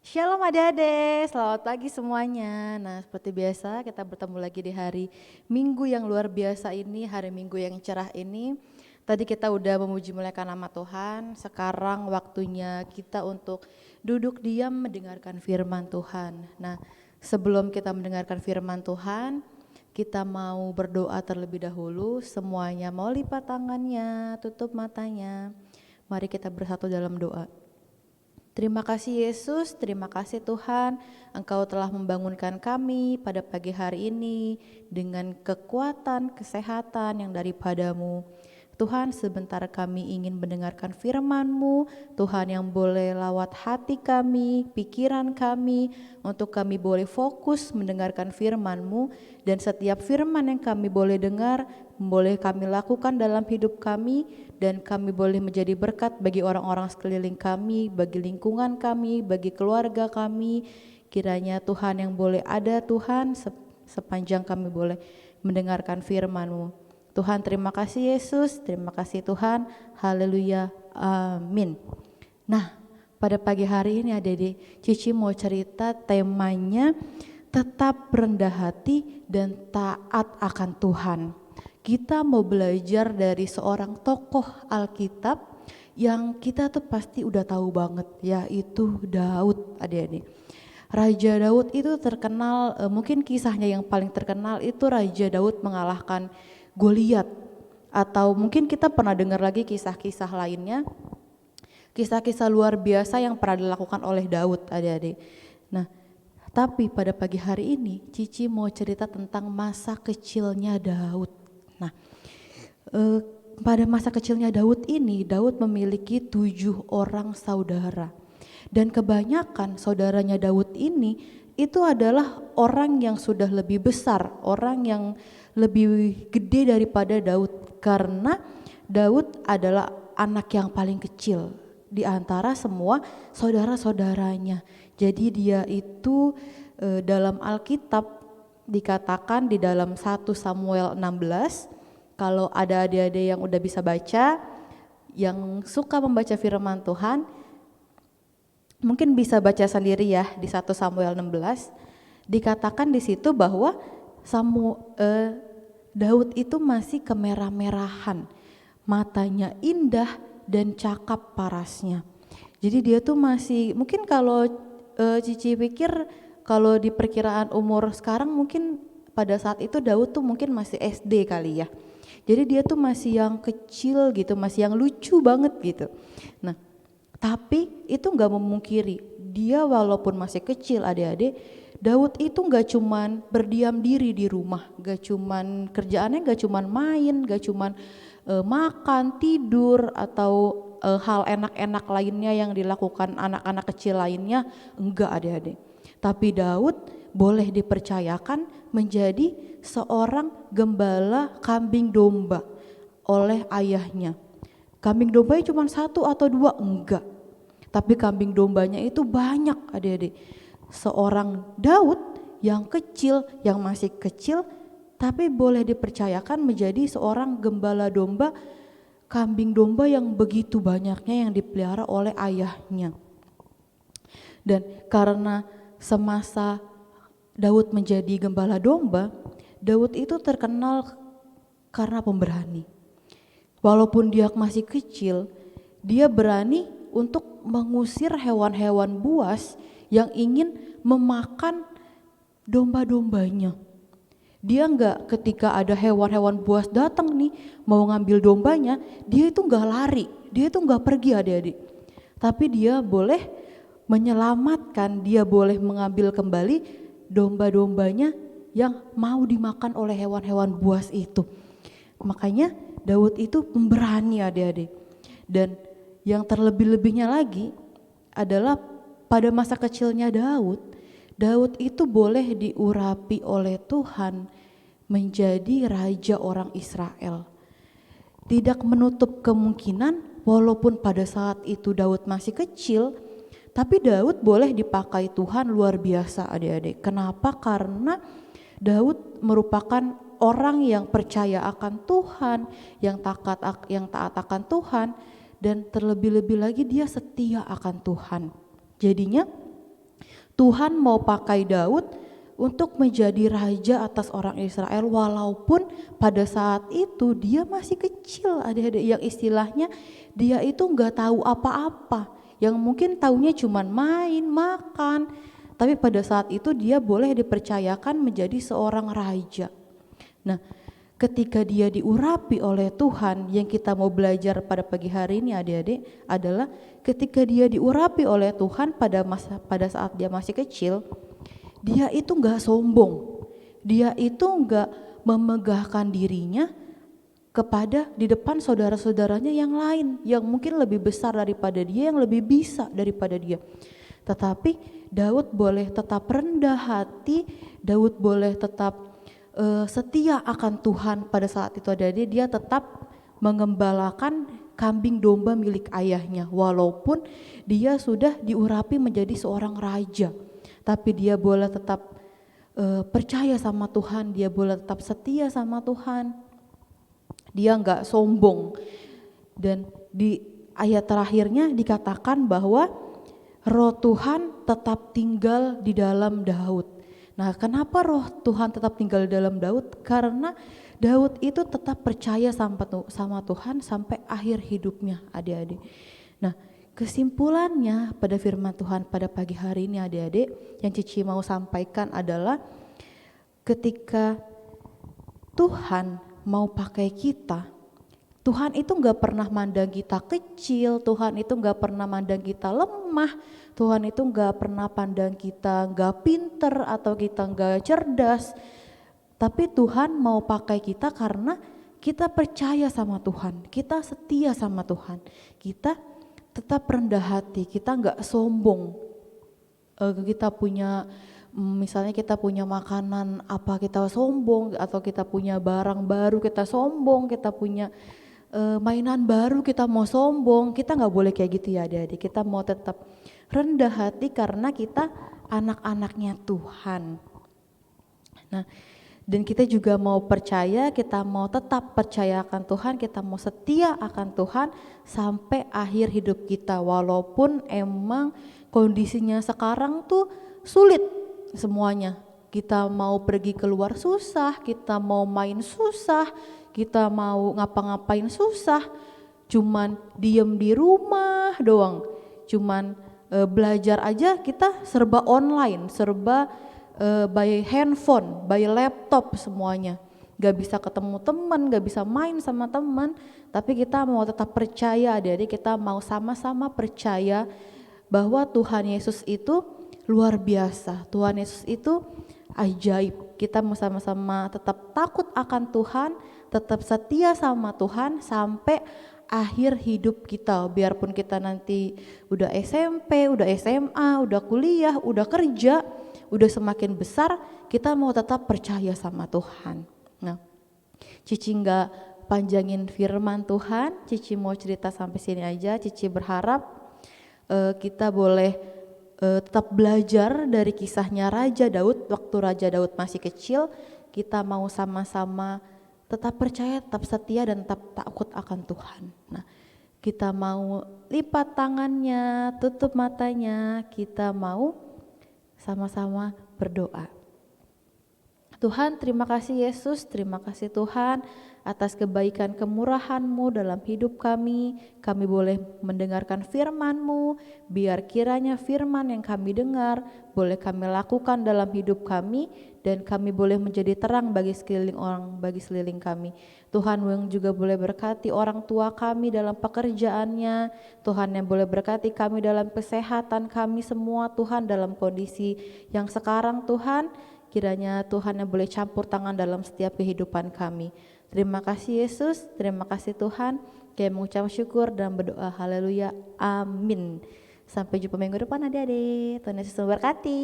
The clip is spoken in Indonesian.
Shalom adik-adik, selamat pagi semuanya. Nah, seperti biasa kita bertemu lagi di hari Minggu yang luar biasa ini, hari Minggu yang cerah ini. Tadi kita udah memuji muliakan nama Tuhan, sekarang waktunya kita untuk duduk diam mendengarkan firman Tuhan. Nah, sebelum kita mendengarkan firman Tuhan, kita mau berdoa terlebih dahulu. Semuanya mau lipat tangannya, tutup matanya. Mari kita bersatu dalam doa. Terima kasih Yesus, terima kasih Tuhan, Engkau telah membangunkan kami pada pagi hari ini dengan kekuatan, kesehatan yang daripadamu. Tuhan, sebentar kami ingin mendengarkan firman-Mu, Tuhan yang boleh lawat hati kami, pikiran kami, untuk kami boleh fokus mendengarkan firman-Mu, dan setiap firman yang kami boleh dengar, boleh kami lakukan dalam hidup kami, dan kami boleh menjadi berkat bagi orang-orang sekeliling kami, bagi lingkungan kami, bagi keluarga kami. Kiranya Tuhan yang boleh ada Tuhan sepanjang kami boleh mendengarkan firman-Mu. Tuhan, terima kasih Yesus, terima kasih Tuhan, haleluya, amin. Nah, pada pagi hari ini adik-adik, Cici mau cerita temanya tetap rendah hati dan taat akan Tuhan. Kita mau belajar dari seorang tokoh Alkitab yang kita tuh pasti udah tahu banget, yaitu Daud adik-adik. Raja Daud itu terkenal, mungkin kisahnya yang paling terkenal itu Raja Daud mengalahkan Goliat, atau mungkin kita pernah dengar lagi kisah-kisah lainnya, kisah-kisah luar biasa yang pernah dilakukan oleh Daud adik-adik. Nah, tapi pada pagi hari ini Cici mau cerita tentang masa kecilnya Daud. Nah, pada masa kecilnya Daud ini, Daud memiliki 7 orang saudara. Dan kebanyakan saudaranya Daud ini itu adalah orang yang sudah lebih besar, orang yang lebih gede daripada Daud, karena Daud adalah anak yang paling kecil di antara semua saudara-saudaranya. Jadi dia itu dalam Alkitab dikatakan di dalam 1 Samuel 16, kalau ada adik-adik yang udah bisa baca, yang suka membaca firman Tuhan, mungkin bisa baca sendiri ya di 1 Samuel 16. Dikatakan di situ bahwa Daud itu masih kemerah-merahan, matanya indah dan cakap parasnya. Jadi dia tuh masih, mungkin kalau Cici pikir kalau di perkiraan umur sekarang mungkin pada saat itu Daud tuh mungkin masih SD kali ya. Jadi dia tuh masih yang kecil gitu, masih yang lucu banget gitu. Nah, tapi itu nggak memungkiri, dia walaupun masih kecil adik-adik, Daud itu nggak cuman berdiam diri di rumah, nggak cuman kerjaannya nggak cuman main, nggak cuman makan, tidur, atau hal enak-enak lainnya yang dilakukan anak-anak kecil lainnya, enggak adik-adik. Tapi Daud boleh dipercayakan menjadi seorang gembala kambing domba oleh ayahnya. Kambing dombanya cuma 1 atau 2, enggak. Tapi kambing dombanya itu banyak adik-adik. Seorang Daud yang kecil, yang masih kecil, tapi boleh dipercayakan menjadi seorang gembala domba, kambing domba yang begitu banyaknya yang dipelihara oleh ayahnya. Dan karena semasa Daud menjadi gembala domba, Daud itu terkenal karena pemberani. Walaupun dia masih kecil, dia berani untuk mengusir hewan-hewan buas yang ingin memakan domba-dombanya. Dia enggak, ketika ada hewan-hewan buas datang nih mau ngambil dombanya, dia itu enggak lari, dia itu enggak pergi adik-adik. Tapi dia boleh menyelamatkan, dia boleh mengambil kembali domba-dombanya yang mau dimakan oleh hewan-hewan buas itu. Makanya Daud itu pemberani adik-adik. Dan yang terlebih-lebihnya lagi adalah pada masa kecilnya Daud, Daud itu boleh diurapi oleh Tuhan menjadi raja orang Israel. Tidak menutup kemungkinan walaupun pada saat itu Daud masih kecil, tapi Daud boleh dipakai Tuhan luar biasa adik-adik. Kenapa? Karena Daud merupakan orang yang percaya akan Tuhan, yang taat akan Tuhan, dan terlebih-lebih lagi dia setia akan Tuhan. Jadinya Tuhan mau pakai Daud untuk menjadi raja atas orang Israel, walaupun pada saat itu dia masih kecil, adik-adik, yang istilahnya dia itu nggak tahu apa-apa, yang mungkin taunya cuman main, makan, tapi pada saat itu dia boleh dipercayakan menjadi seorang raja. Nah, ketika dia diurapi oleh Tuhan, yang kita mau belajar pada pagi hari ini adik-adik adalah ketika dia diurapi oleh Tuhan pada saat dia masih kecil, dia itu nggak sombong, dia itu nggak memegahkan dirinya kepada di depan saudara-saudaranya yang lain yang mungkin lebih besar daripada dia, yang lebih bisa daripada dia. Tetapi Daud boleh tetap rendah hati, Daud boleh tetap setia akan Tuhan. Pada saat itu dia tetap mengembalakan kambing domba milik ayahnya, walaupun dia sudah diurapi menjadi seorang raja. Tapi dia boleh tetap percaya sama Tuhan, dia boleh tetap setia sama Tuhan, dia nggak sombong. Dan di ayat terakhirnya dikatakan bahwa roh Tuhan tetap tinggal di dalam Daud. Nah, kenapa roh Tuhan tetap tinggal di dalam Daud? Karena Daud itu tetap percaya sama Tuhan sampai akhir hidupnya, adik-adik. Nah, kesimpulannya pada firman Tuhan pada pagi hari ini adik-adik, yang Cici mau sampaikan adalah ketika Tuhan mau pakai kita, Tuhan itu gak pernah mandang kita kecil, Tuhan itu gak pernah mandang kita lemah, Tuhan itu gak pernah pandang kita gak pinter atau kita gak cerdas. Tapi Tuhan mau pakai kita karena kita percaya sama Tuhan, kita setia sama Tuhan, kita tetap rendah hati, kita nggak sombong. Kita punya misalnya kita punya makanan apa kita sombong, atau kita punya barang baru kita sombong, kita punya mainan baru kita mau sombong. Kita nggak boleh kayak gitu ya adik-adik. Kita mau tetap rendah hati karena kita anak-anaknya Tuhan. Nah, dan kita juga mau percaya, kita mau tetap percaya akan Tuhan, kita mau setia akan Tuhan sampai akhir hidup kita, walaupun emang kondisinya sekarang tuh sulit semuanya. Kita mau pergi keluar susah, kita mau main susah, kita mau ngapa-ngapain susah, cuman diem di rumah doang, cuman belajar aja kita serba online, serba by handphone, by laptop semuanya. Gak bisa ketemu teman, gak bisa main sama teman, tapi kita mau tetap percaya adik-adik, kita mau sama-sama percaya bahwa Tuhan Yesus itu luar biasa, Tuhan Yesus itu ajaib. Kita mau sama-sama tetap takut akan Tuhan, tetap setia sama Tuhan sampai akhir hidup kita. Biarpun kita nanti udah SMP, udah SMA, udah kuliah, udah kerja, udah semakin besar, kita mau tetap percaya sama Tuhan. Nah, Cici nggak panjangin firman Tuhan, Cici mau cerita sampai sini aja. Cici berharap kita boleh tetap belajar dari kisahnya Raja Daud. Waktu Raja Daud masih kecil, kita mau sama-sama tetap percaya, tetap setia, dan tetap takut akan Tuhan. Nah, kita mau lipat tangannya, tutup matanya, kita mau sama-sama berdoa. Tuhan, terima kasih Yesus, terima kasih Tuhan atas kebaikan kemurahan-Mu dalam hidup kami. Kami boleh mendengarkan firman-Mu, biar kiranya firman yang kami dengar boleh kami lakukan dalam hidup kami, dan kami boleh menjadi terang bagi sekeliling kami. Tuhan yang juga boleh berkati orang tua kami dalam pekerjaannya, Tuhan yang boleh berkati kami dalam kesehatan kami semua, Tuhan dalam kondisi yang sekarang Tuhan, kiranya Tuhan yang boleh campur tangan dalam setiap kehidupan kami. Terima kasih Yesus, terima kasih Tuhan. Kami mengucap syukur dan berdoa, haleluya, amin. Sampai jumpa minggu depan adik-adik, Tuhan Yesus memberkati.